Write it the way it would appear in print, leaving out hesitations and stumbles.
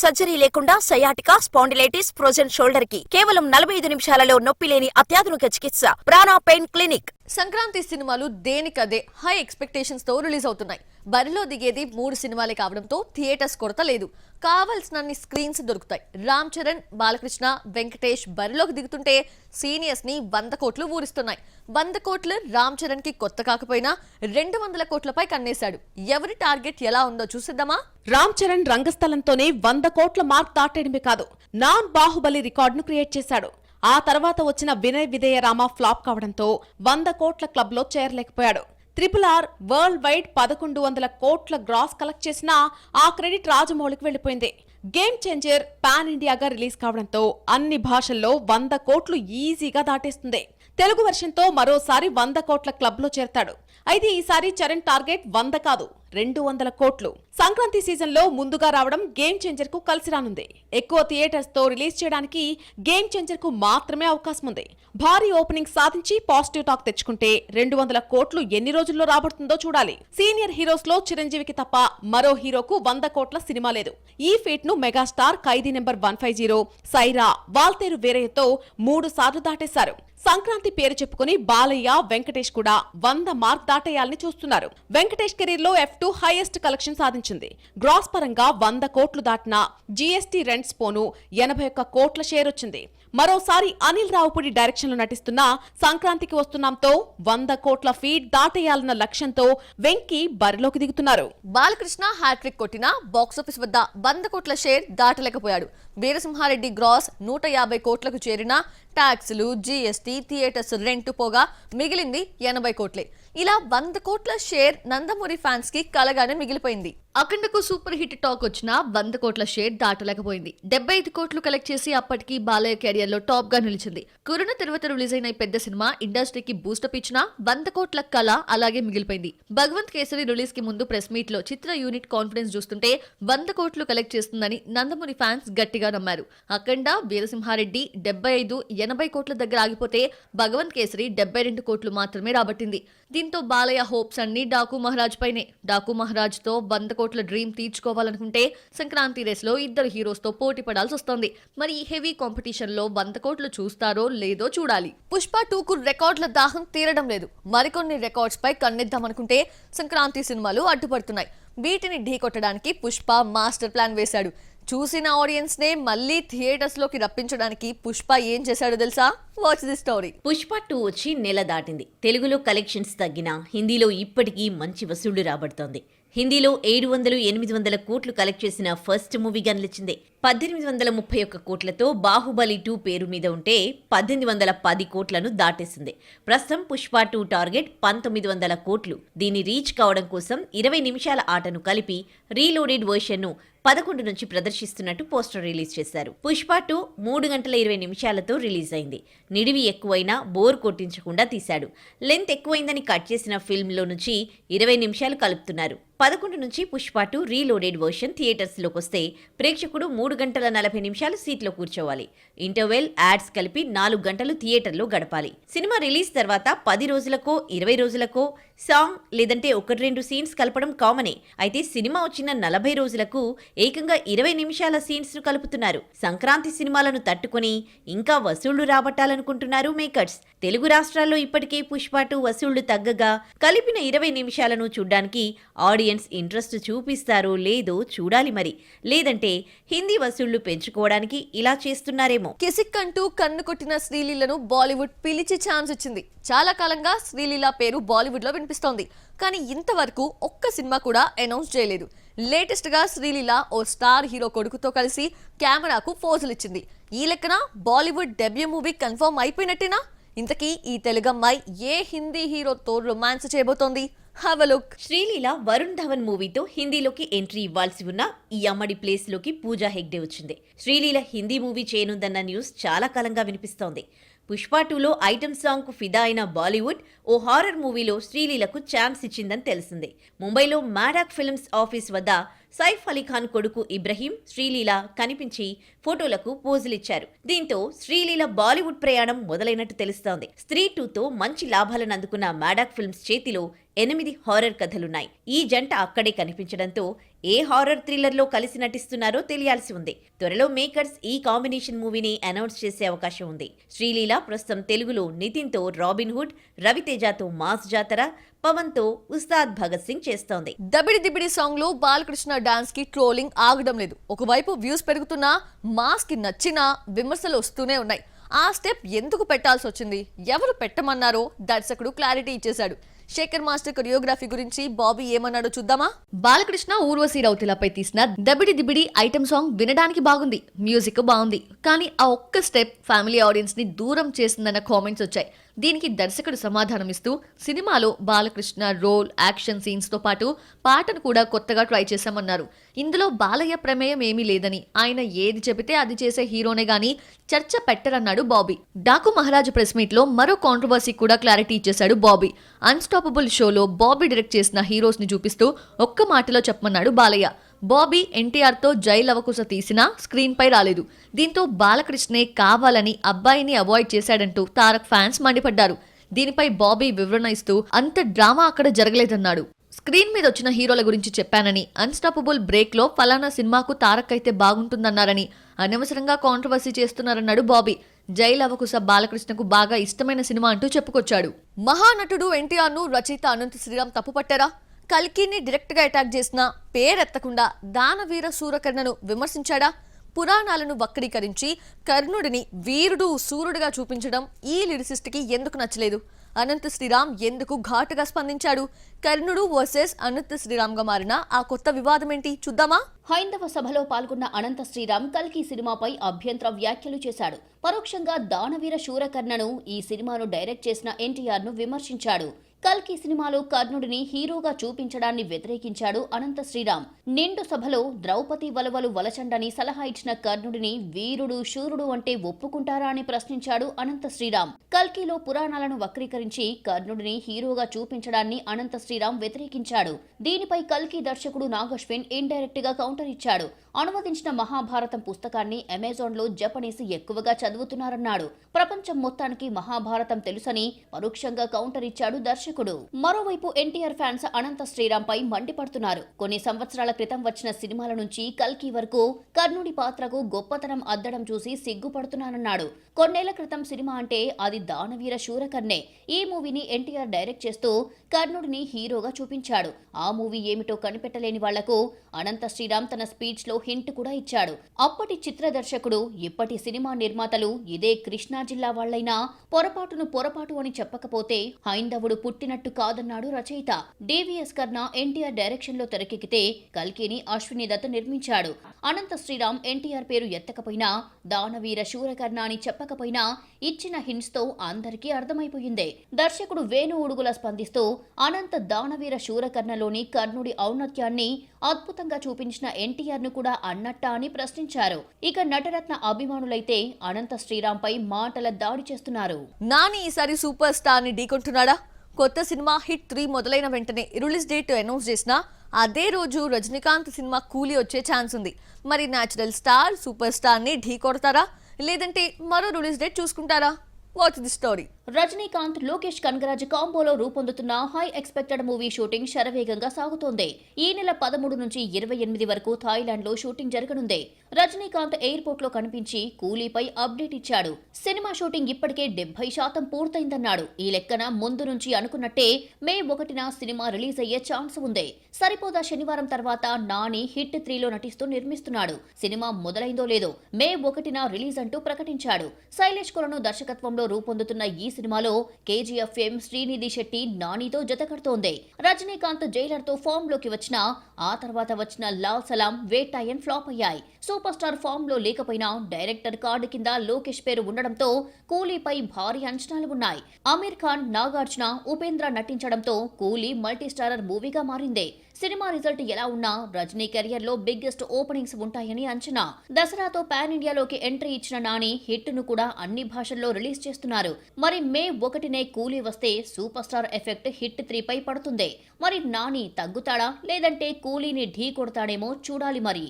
Surgery లేకుండా sciatica, spondylitis, frozen shoulder కి కేవలం 45 నిమిషాలలో నొప్పి లేని అత్యాధునిక చికిత్స ప్రాణ పెయిన్ క్లినిక్. సంక్రాంతి సినిమాలు దేనికదే హై ఎక్స్పెక్టేషన్స్ తో రిలీజ్ అవుతున్నాయి. బరిలో దిగేది 3 సినిమాలే కావడంతో థియేటర్స్ కొరత లేదు. కావాల్సినన్ని స్క్రీన్స్ దొరుకుతాయి. రామ్ చరణ్, బాలకృష్ణ, వెంకటేష్ బరిలోకి దిగుతుంటే సీనియర్స్ ని 100 కోట్లు ఊరిస్తున్నాయి. 100 కోట్లు రామ్ చరణ్ కి కొత్త కాకపోయినా 200 కోట్లపై కన్నేశాడు. ఎవరి టార్గెట్ ఎలా ఉందో చూసిద్దామా? రామ్ చరణ్ రంగస్థలంతోనే 100 కోట్ల మార్క్ దాటేయడమే కాదు, నాన్ బాహుబలి రికార్డును క్రియేట్ చేశాడు. ఆ తర్వాత వచ్చిన వినయ్ విధేయ రామ ఫ్లాప్ కావడంతో 100 కోట్ల క్లబ్ లో చేరలేకపోయాడు. RRR వరల్డ్ వైడ్ 1100 కోట్ల గ్రాస్ కలెక్ట్ చేసినా ఆ క్రెడిట్ రాజమౌళికి వెళ్లిపోయింది. గేమ్ చేంజర్ పాన్ ఇండియాగా రిలీజ్ కావడంతో అన్ని భాషల్లో 100 కోట్లు ఈజీగా దాటేస్తుంది. తెలుగు వెర్షన్తో మరోసారి 100 కోట్ల క్లబ్ లో చేరతాడు. అయితే ఈసారి చరణ్ టార్గెట్ 100 కాదు, 200 కోట్లు. సంక్రాంతి సీజన్ లో ముందుగా రావడం గేమ్ చేంజర్ కు కలిసి రానుంది. ఎక్కువ థియేటర్స్ తో రిలీజ్ చేయడానికి గేమ్ చేంజర్ కు మాత్రమే అవకాశం ఉంది. భారీ ఓపెనింగ్ సాధించి పాజిటివ్ టాక్ తెచ్చుకుంటే 200 కోట్లు ఎన్ని రోజుల్లో రాబడుతుందో చూడాలి. సీనియర్ హీరోస్ లో చిరంజీవికి తప్ప మరో హీరోకు 100 కోట్ల సినిమా లేదు. ఈ ఫీట్ ను మెగాస్టార్ ఖైదీ నెంబర్ 150, సైరా, వాల్తేరు వీరయ్యతో 3 సార్లు దాటేశారు. సంక్రాంతి పేరు చెప్పుకుని బాలయ్య, వెంకటేష్ కూడా 100 మార్క్ దాటేయాలని చూస్తున్నారు. వెంకటేష్ కెరీర్ లో F2 హైయెస్ట్ కలెక్షన్ సాధించింది. గ్రాస్ పరంగా 100 కోట్లు దాటిన జీఎస్టీ రెంట్స్ పోను 81 కోట్ల షేర్ వచ్చింది. మరోసారి అనిల్ రావుపూడి డైరెక్షన్ లో నటిస్తున్న సంక్రాంతికి వస్తున్నాంతో 100 కోట్ల ఫీట్ దాటేయాలన్న లక్ష్యంతో వెంకీ బరిలోకి దిగుతున్నారు. బాలకృష్ణ హ్యాట్రిక్ కొట్టినా బాక్సాఫీస్ వద్ద 100 కోట్ల షేర్ దాటలేకపోయాడు. వీరసింహారెడ్డి గ్రాస్ 150 కోట్లకు చేరిన ట్యాక్సులు, జీఎస్టీ, థియేటర్స్ రెంట్ పోగా మిగిలింది 80 కోట్లే. ఇలా 100 కోట్ల షేర్ నందమూరి ఫ్యాన్స్ కి కలగానే మిగిలిపోయింది. అఖండకు సూపర్ హిట్ టాక్ వచ్చినా 100 కోట్ల షేర్ దాటలేకపోయింది. 75 కోట్లు కలెక్ట్ చేసి అప్పటికి బాలయ్య కెరియర్ లో టాప్ గా నిలిచింది. కరోనా తర్వాత రిలీజ్ అయిన పెద్ద సినిమా ఇండస్ట్రీకి బూస్టప్ ఇచ్చినా 100 కోట్ల కళ అలాగే మిగిలిపోయింది. భగవంత్ కేసరి రిలీజ్ కి ముందు ప్రెస్ మీట్ లో చిత్ర యూనిట్ కాన్ఫిడెన్స్ చూస్తుంటే 100 కోట్లు కలెక్ట్ చేస్తుందని నందమూరి ఫ్యాన్స్ గట్టిగా నమ్మారు. అఖండ, వీరసింహారెడ్డి 75, 80 కోట్ల దగ్గర ఆగిపోతే భగవంత్ కేసరి 72 కోట్లు మాత్రమే రాబట్టింది. దీంతో బాలయ్య హోప్స్ అన్ని డాకు మహారాజ్ పైనే. డాకు మహారాజ్ తో 100 కోట్ల డ్రీమ్ తీర్చుకోవాలనుకుంటే సంక్రాంతి రేస్ లో 2 హీరోస్ తో పోటీ పడాల్సి వస్తోంది. మరి ఈ హెవీ కాంపిటీషన్ లో 100 కోట్లు చూస్తారో లేదో చూడాలి. పుష్ప 2 కు రికార్డుల దాహం తీరడం లేదు. మరికొన్ని రికార్డ్స్ పై కన్నెద్దామనుకుంటే సంక్రాంతి సినిమాలు అడ్డుపడుతున్నాయి. వీటిని ఢీకొట్టడానికి పుష్ప మాస్టర్ ప్లాన్ వేశాడు. చూసిన ఆడియన్స్ నే మళ్ళీ థియేటర్స్ లోకి రప్పించడానికి పుష్ప ఏం చేశాడో తెలుసా? Watch the story. పుష్ప 2 వచ్చి నెల దాటింది. తెలుగులో కలెక్షన్స్ తగ్గినా హిందీలో ఇప్పటికీ మంచి వసూళ్లు రాబడుతోంది. హిందీలో 700-800 కోట్లు కలెక్ట్ చేసిన ఫస్ట్ మూవీగా నిలిచింది. 1831 కోట్లతో బాహుబలి 2 పేరు మీద ఉంటే 1810 కోట్లను దాటేసింది. ప్రస్తుతం పుష్ప 2 టార్గెట్ 1900 కోట్లు. దీన్ని రీచ్ కావడం కోసం 20 నిమిషాల ఆటను కలిపి రీలోడెడ్ వర్షన్ ను 11 నుంచి ప్రదర్శిస్తున్నట్టు పోస్టర్ రిలీజ్ చేశారు. పుష్ప 2 3 గంటల 20 నిమిషాలతో రిలీజ్ అయింది. నిడివి ఎక్కువైనా బోర్ కొట్టించకుండా తీశాడు. లెంత్ ఎక్కువైందని కట్ చేసిన ఫిల్మ్ లో నుంచి 20 నిమిషాలు కలుపుతున్నారు. 11 నుంచి పుష్ప 2 రీలోడెడ్ వర్షన్ థియేటర్స్ లోకి వస్తే ప్రేక్షకుడు 3 గంటల 40 నిమిషాలు సీట్లో కూర్చోవాలి. ఇంటర్వెల్, యాడ్స్ కలిపి 4 గంటలు థియేటర్లో గడపాలి. సినిమా రిలీజ్ తర్వాత 10 రోజులకో 20 రోజులకో సాంగ్ లేదంటే 1-2 సీన్స్ కలపడం కామనే. అయితే సినిమా వచ్చిన 40 రోజులకు ఏకంగా 20 నిమిషాల సీన్స్ ను కలుపుతున్నారు. సంక్రాంతి సినిమాలను తట్టుకొని ఇంకా వసూళ్లు రాబట్టాలనుకుంటున్నారు మేకర్స్. తెలుగు రాష్ట్రాల్లో ఇప్పటికే పుష్ప 2 వసూళ్లు తగ్గగా కలిపిన 20 నిమిషాలను చూడ్డానికి ఆడియన్స్ ఇంట్రెస్ట్ చూపిస్తారో లేదో చూడాలి. మరి లేదంటే హిందీ వసూళ్లు పెంచుకోవడానికి ఇలా చేస్తున్నారేమో. కిసిక్ అంటూ కన్ను కొట్టిన శ్రీలీలను బాలీవుడ్ పిలిచి ఛాన్స్ ఇచ్చింది. చాలా కాలంగా శ్రీలీల పేరు బాలీవుడ్ లో వినిపిస్తోంది. కానీ ఇంతవరకు ఒక్క సినిమా కూడా అనౌన్స్ చేయలేదు. లేటెస్ట్ గా శ్రీలీల ఓ స్టార్ హీరో కొడుకుతో కలిసి కెమెరాకు పోజులు ఇచ్చింది. ఈ లెక్కన బాలీవుడ్ డెబ్యూ మూవీ కన్ఫర్మ్ అయిపోయినట్టేనా? ఇంతకీ ఈ తెలుగమ్మాయి ఏ హిందీ హీరోతో రొమాన్స్ చేయబోతోంది? Have a look. Sreeleela Varun Dhawan మూవీతో హిందీలోకి ఎంట్రీ ఇవ్వాల్సి ఉన్న ఈ అమ్మడి ప్లేస్ లోకి పూజా హెగ్డే వచ్చింది. శ్రీలీల హిందీ మూవీ చేయనుందన్న న్యూస్ చాలా కాలంగా వినిపిస్తోంది. పుష్ప 2లో ఐటమ్ సాంగ్ కు ఫిదా అయిన బాలీవుడ్ ఓ హారర్ మూవీలో శ్రీలీలకు ఛాన్స్ ఇచ్చిందని తెలిసింది. ముంబైలో మ్యాడాక్ ఫిల్మ్స్ ఆఫీస్ వద్ద సైఫ్ అలీ ఖాన్ కొడుకు ఇబ్రహీం, శ్రీలీల కనిపించి ఫోటోలకు పోజులిచ్చారు. దీంతో శ్రీలీల బాలీవుడ్ ప్రయాణం మొదలైనట్టు తెలుస్తోంది. స్త్రీ 2తో మంచి లాభాలను అందుకున్న మ్యాడాక్ ఫిల్మ్స్ చేతిలో 8 హారర్ కథలున్నాయి. ఈ జంట అక్కడే కనిపించడంతో ఏ హారర్ థ్రిల్లర్లో కలిసి నటిస్తున్నారో తెలియాల్సి ఉంది. త్వరలో మేకర్స్ ఈ కాంబినేషన్ మూవీని అనౌన్స్ చేసే అవకాశం ఉంది. శ్రీలీల ప్రస్తుతం తెలుగులో నితిన్తో రాబిన్ హుడ్, రవితేజతో మాస్ జాతర, పవన్తో ఉస్తాద్ భగత్ సింగ్ చేస్తోంది. దబిడి దిబిడి సాంగ్ లో బాలకృష్ణ డాన్స్ కి ట్రోలింగ్ ఆగడం లేదు. ఒకవైపు వ్యూస్ పెరుగుతున్నా మాస్ కి నచ్చినా విమర్శలు వస్తూనే ఉన్నాయి. ఆ స్టెప్ ఎందుకు పెట్టాల్సి వచ్చింది, ఎవరు పెట్టమన్నారో దర్శకుడు క్లారిటీ ఇచ్చేశాడు. శేఖర్ మాస్టర్ కొరియోగ్రఫీ గురించి బాబీ ఏమన్నాడో చూద్దామా. బాలకృష్ణ ఊర్వశి రౌతిలపై తీసిన దబిడి దిబిడి ఐటమ్ సాంగ్ వినడానికి బాగుంది, మ్యూజిక్ బాగుంది, కానీ ఆ ఒక్క స్టెప్ ఫ్యామిలీ ఆడియన్స్ ని దూరం చేసిందన్న కామెంట్స్ వచ్చాయి. దీనికి దర్శకుడు సమాధానమిస్తూ సినిమాలో బాలకృష్ణ రోల్, యాక్షన్ సీన్స్ తో పాటు పాటను కూడా కొత్తగా ట్రై చేశామన్నారు. ఇందులో బాలయ్య ప్రమేయం ఏమీ లేదని, ఆయన ఏది చెబితే అది చేసే హీరోనే గానీ చర్చ పెట్టరన్నాడు బాబీ. డాకు మహారాజు ప్రెస్ మీట్ లో మరో కాంట్రవర్సీ కూడా క్లారిటీ ఇచ్చేశాడు బాబీ. అన్స్టాపబుల్ షోలో బాబీ డైరెక్ట్ చేసిన హీరోస్ ని చూపిస్తూ ఒక్క మాటలో చెప్పమన్నాడు బాలయ్య. బాబీ ఎన్టీఆర్ తో జై లవకుశ తీసినా స్క్రీన్ పై రాలేదు. దీంతో బాలకృష్ణే కావాలని అబ్బాయిని అవాయిడ్ చేశాడంటూ తారక్ ఫ్యాన్స్ మండిపడ్డారు. దీనిపై బాబీ వివరణ ఇస్తూ అంత డ్రామా అక్కడ జరగలేదన్నాడు. స్క్రీన్ మీద వచ్చిన హీరోల గురించి చెప్పానని, అన్స్టాపబుల్ బ్రేక్ లో ఫలానా సినిమాకు తారక్ అయితే బాగుంటుందన్నారని అనవసరంగా కాంట్రవర్సీ చేస్తున్నారన్నాడు బాబీ. జై లవకుశ బాలకృష్ణకు బాగా ఇష్టమైన సినిమా అంటూ చెప్పుకొచ్చాడు. మహానటుడు ఎన్టీఆర్ ను రచయిత అనంత శ్రీరామ్ తప్పుపట్టారా? కల్కిని డైరెక్ట్ గా అటాక్ చేసిన పేరెత్తకుండా దానవీర సూరకర్ణను విమర్శించాడా? పురాణాలను వక్రీకరించి కర్ణుడిని వీరుడు సూర్యుడిగా చూపించడం ఈ లిరిసిస్ట్ కి ఎందుకు నచ్చలేదు? అనంత శ్రీరామ్ ఎందుకు ఘాటుగా స్పందించాడు? కర్ణుడు వర్సెస్ అనంత శ్రీరామ్ గా మారిన ఆ కొత్త వివాదం ఏంటి చూద్దామా. హైందవ సభలో పాల్గొన్న అనంత శ్రీరామ్ కల్కి సినిమాపై అభ్యంతర వ్యాఖ్యలు చేశాడు. పరోక్షంగా దానవీర శూరకర్ణను ఈ సినిమాను డైరెక్ట్ చేసిన ఎన్టీఆర్ ను విమర్శించాడు. కల్కి సినిమాలో కర్ణుడిని హీరోగా చూపించడాన్ని వ్యతిరేకించాడు అనంత శ్రీరామ్. నిండు సభలో ద్రౌపది వలవలు వలచండని సలహా ఇచ్చిన కర్ణుడిని వీరుడు శూరుడు అంటే ఒప్పుకుంటారా అని ప్రశ్నించాడు అనంత శ్రీరామ్. కల్కిలో పురాణాలను వక్రీకరించి కర్ణుడిని హీరోగా చూపించడాన్ని అనంత శ్రీరామ్ వ్యతిరేకించాడు. దీనిపై కల్కి దర్శకుడు నాగశ్విన్ ఇండైరెక్ట్ గా కౌంటర్ ఇచ్చాడు. అనువదించిన మహాభారతం పుస్తకాన్ని అమెజాన్ లో జపనీస్ ఎక్కువగా చదువుతున్నారన్నాడు. ప్రపంచం మొత్తానికి మహాభారతం తెలుసని పరోక్షంగా కౌంటర్ ఇచ్చాడు దర్శకుడు. మరోవైపు ఎన్టీఆర్ ఫ్యాన్స్ అనంత శ్రీరామ్ పై మండిపడుతున్నారు. కొన్ని సంవత్సరాల క్రితం వచ్చిన సినిమాల నుంచి కల్కి వరకు కర్ణుడి పాత్రకు గొప్పతనం అద్దడం చూసి సిగ్గుపడుతున్నానన్నాడు. కొన్నేళ్ల క్రితం సినిమా అంటే అది దానవీర శూరకర్ణే. ఈ మూవీని ఎన్టీఆర్ డైరెక్ట్ చేస్తూ కర్ణుడిని హీరోగా చూపించాడు. ఆ మూవీ ఏమిటో కనిపెట్టలేని వాళ్లకు అనంత శ్రీరామ్ తన స్పీచ్ లో హింట్ కూడా ఇచ్చాడు. అప్పటి చిత్ర దర్శకుడు, ఇప్పటి సినిమా నిర్మాతలు ఇదే కృష్ణా జిల్లా వాళ్లైనా పొరపాటు అని చెప్పకపోతే హైందవుడు పుట్టినట్టు కాదన్నాడు రచయిత. డివిఎస్ కర్ణ ఎన్టీఆర్ డైరెక్షన్ లో తెరకెక్కితే కల్కిని అశ్విని దత్ నిర్మించాడు. అనంత శ్రీరామ్ ఎన్టీఆర్ పేరు ఎత్తకపోయినా, దానవీర శూరకర్ణ అని చెప్పకపోయినా ఇచ్చిన హింట్స్ తో అందరికీ అర్థమైపోయింది. దర్శకుడు వేణు ఉడుగుల స్పందిస్తూ అనంత దానవీర శూరకర్ణలోని కర్ణుడి ఔన్నత్యాన్ని అద్భుతంగా చూపించిన ఎన్టీఆర్ ను కూడా అన్నట్టా అని ప్రశ్నించారు. ఇక నటరత్న అభిమానులైతే అనంత శ్రీరామ్ పై మాటల దాడి చేస్తున్నారు. నాని ఈసారి సూపర్ స్టార్ ని ఢీకొంటున్నాడా? కొత్త సినిమా హిట్ 3 మొదలైన వెంటనే రిలీజ్ డేట్ అనౌన్స్ చేసినా అదే రోజు రజనీకాంత్ సినిమా కూలీ వచ్చే ఛాన్స్ ఉంది. మరి న్యాచురల్ స్టార్ సూపర్ స్టార్ ని ఢీ కొడతారా, లేదంటే మరో రిలీజ్ డేట్ చూసుకుంటారా? Watch the story. Rajinikanth, Lokesh Kanagaraj కాంబోలో రూపొందుతున్న హై ఎక్స్పెక్టెడ్ మూవీ షూటింగ్ శరవేగంగా సాగుతోంది. ఈ నెల 13 నుంచి 28 వరకు థాయిలాండ్ లో షూటింగ్ జరగనుంది. రజనీకాంత్ ఎయిర్పోర్ట్ లో కనిపించి కూలీపై అప్డేట్ ఇచ్చాడు. సినిమా షూటింగ్ ఇప్పటికే 70% పూర్తయిందన్నాడు. ఈ లెక్కన ముందు నుంచి అనుకున్నట్టే మే 1న సినిమా రిలీజ్ అయ్యే ఛాన్స్ ఉంది. సరిపోదా శనివారం తర్వాత నాని హిట్ 3లో నటిస్తూ నిర్మిస్తున్నాడు. సినిమా మొదలైందో లేదో మే 1న రిలీజ్ అంటూ ప్రకటించాడు. శైలేష్ కొలను దర్శకత్వంలో రూపొందుతున్న ఈ సినిమాలో కేజీఎఫ్ ఫేమ్ శ్రీనిధి శెట్టి నానితో జతకడుతోంది. రజనీకాంత్ జైలర్ తో ఫామ్ లోకి వచ్చినా ఆ తర్వాత వచ్చిన లాల్ సలాం, వేటాయన్ ఫ్లాప్ అయ్యాయి. సూపర్ స్టార్ ఫామ్ లో లేకపోయినా డైరెక్టర్ కార్డు కింద లోకేష్ పేరు ఉండడంతో కూలీపై భారీ అంచనాలు ఉన్నాయి. అమీర్ ఖాన్, నాగార్జున, ఉపేంద్ర నటించడంతో కూలీ మల్టీ స్టారర్ మూవీగా మారింది. సినిమా రిజల్ట్ ఎలా ఉన్నా రజనీ కెరియర్ లో బిగ్గెస్ట్ ఓపెనింగ్స్ ఉంటాయని అంచనా. దసరాతో పాన్ ఇండియాలోకి ఎంట్రీ ఇచ్చిన నాని హిట్ ను కూడా అన్ని భాషల్లో రిలీజ్ చేస్తున్నారు. మరి మే 1నే కూలీ వస్తే సూపర్ స్టార్ ఎఫెక్ట్ హిట్ 3 పై పడుతుంది. మరి నాని తగ్గుతాడా, లేదంటే కూలీని ఢీ కొడతాడేమో చూడాలి మరి.